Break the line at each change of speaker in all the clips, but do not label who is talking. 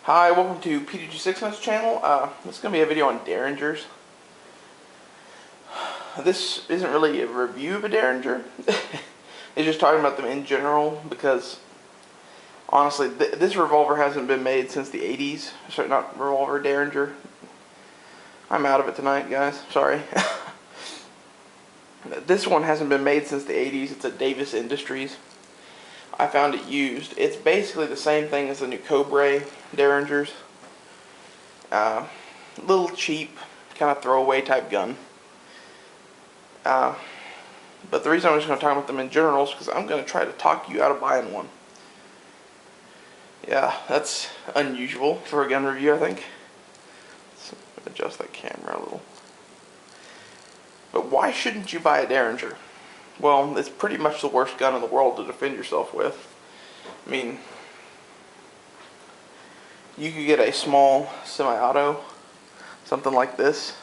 Hi, welcome to PDG6's channel. This is going to be a video on Derringers. This isn't really a review of a Derringer. It's just talking about them in general because, honestly, this revolver hasn't been made since the 80s. Sorry, not revolver, Derringer. I'm out of it tonight, guys. Sorry. This one hasn't been made since the 80s. It's a Davis Industries. I found it used. It's basically the same thing as the new Cobra Derringers. Little cheap, kind of throwaway type gun. But the reason I'm just going to talk about them in general is because I'm going to try to talk you out of buying one. Yeah, that's unusual for a gun review, I think. Let's adjust that camera a little. But why shouldn't you buy a Derringer? Well, it's pretty much the worst gun in the world to defend yourself with. I mean, you could get a small semi-auto, something like this.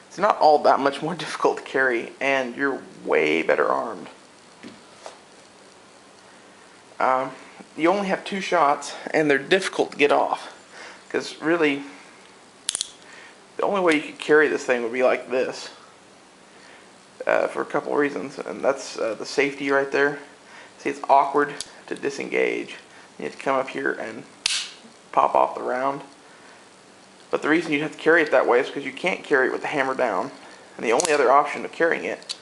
It's not all that much more difficult to carry, and you're way better armed. You only have 2 shots, and they're difficult to get off. Because really, the only way you could carry this thing would be like this. For a couple of reasons, and that's the safety right there. See, it's awkward to disengage. You have to come up here and pop off the round. But the reason you have to carry it that way is because you can't carry it with the hammer down. And the only other option of carrying it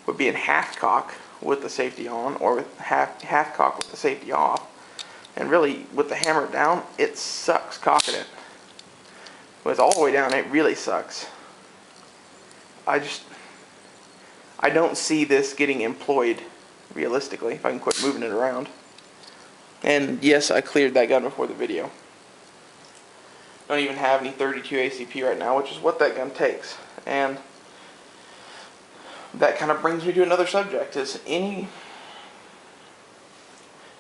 would be in half cock with the safety on, or with half cock with the safety off. And really, with the hammer down, it sucks cocking it. When it's all the way down, it really sucks. I don't see this getting employed realistically if I can quit moving it around. And yes, I cleared that gun before the video. Don't even have any 32 ACP right now, which is what that gun takes. And that kind of brings me to another subject. Is any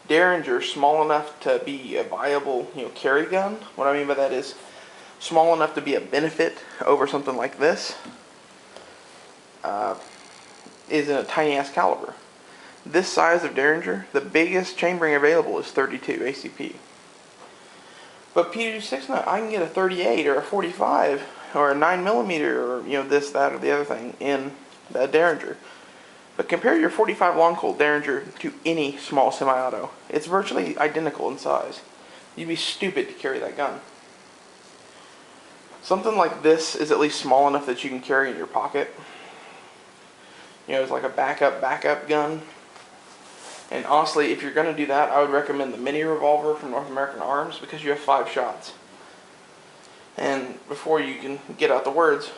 Derringer small enough to be a viable, carry gun? What I mean by that is small enough to be a benefit over something like this. Is in a tiny ass caliber. This size of Derringer, the biggest chambering available is 32 ACP. But PDG6, I can get a 38 or a 45 or a 9mm or this, that, or the other thing in that Derringer. But compare your 45 long Colt Derringer to any small semi-auto. It's virtually identical in size. You'd be stupid to carry that gun. Something like this is at least small enough that you can carry in your pocket. It's like a backup gun. And honestly, if you're going to do that, I would recommend the mini revolver from North American Arms because you have 5 shots. And before you can get out the words,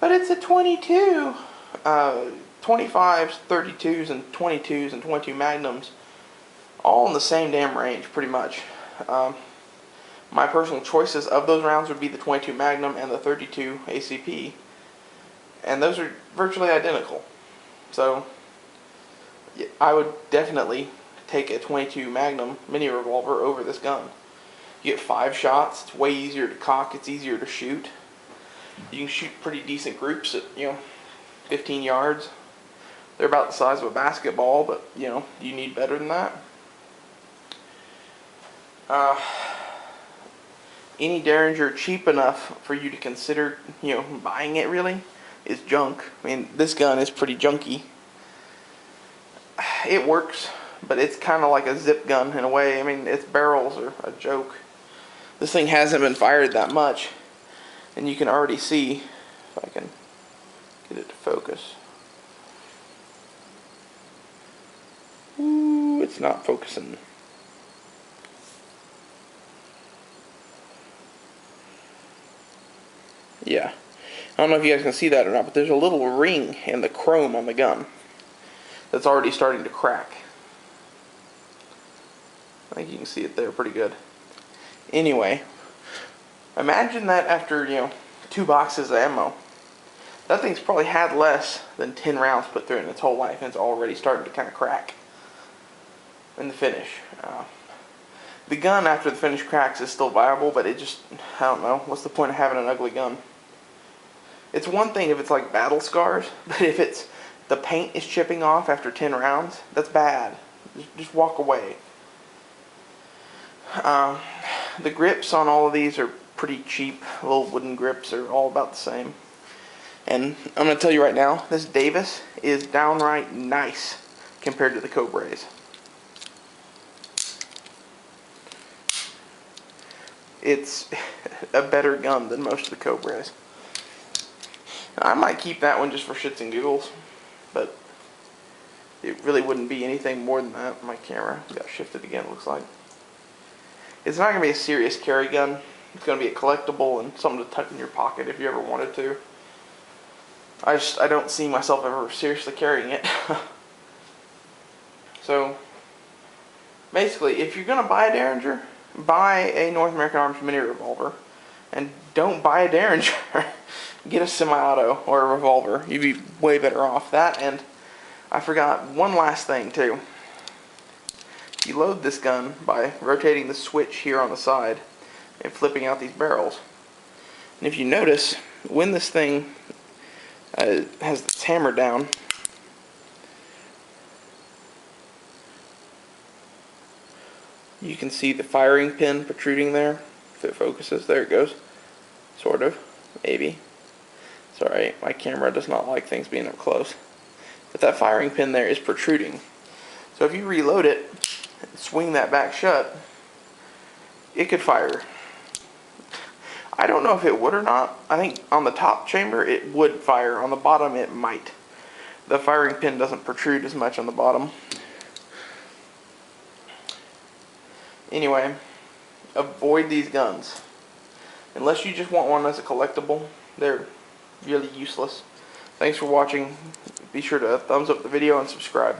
but it's a 22, 25s, 32s, and 22s, and 22 Magnums, all in the same damn range, pretty much. My personal choices of those rounds would be the 22 Magnum and the 32 ACP. And those are virtually identical. So, I would definitely take a 22 Magnum mini revolver over this gun. You get 5 shots, it's way easier to cock, it's easier to shoot. You can shoot pretty decent groups at, 15 yards. They're about the size of a basketball, but, you need better than that. Any Derringer cheap enough for you to consider, buying it really is junk. I mean, this gun is pretty junky. It works, but it's kind of like a zip gun in a way. I mean, its barrels are a joke. This thing hasn't been fired that much, and you can already see, if I can get it to focus. Ooh, it's not focusing. Yeah. I don't know if you guys can see that or not, but there's a little ring in the chrome on the gun that's already starting to crack. I think you can see it there pretty good. Anyway, imagine that after, 2 boxes of ammo. That thing's probably had less than 10 rounds put through it in its whole life, and it's already starting to kind of crack in the finish. The gun after the finish cracks is still viable, but it just, I don't know, what's the point of having an ugly gun? It's one thing if it's like battle scars, but if it's the paint is chipping off after 10 rounds, that's bad. Just walk away. The grips on all of these are pretty cheap. Little wooden grips are all about the same. And I'm going to tell you right now, this Davis is downright nice compared to the Cobra's. It's a better gun than most of the Cobra's. I might keep that one just for shits and giggles, but it really wouldn't be anything more than that. My camera got shifted again, it looks like. It's not going to be a serious carry gun. It's going to be a collectible and something to tuck in your pocket if you ever wanted to. I don't see myself ever seriously carrying it. So, basically, if you're going to buy a Derringer, buy a North American Arms mini revolver. And don't buy a Derringer. Get a semi-auto or a revolver. You'd be way better off. That, and I forgot one last thing too. You load this gun by rotating the switch here on the side and flipping out these barrels. And if you notice, when this thing has this hammer down, you can see the firing pin protruding there. If it focuses, there it goes. Sort of, maybe. Sorry, my camera does not like things being up close. But that firing pin there is protruding. So if you reload it, and swing that back shut, it could fire. I don't know if it would or not. I think on the top chamber it would fire. On the bottom it might. The firing pin doesn't protrude as much on the bottom. Anyway, avoid these guns. Unless you just want one as a collectible, they're really useless. Thanks for watching. Be sure to thumbs up the video and subscribe.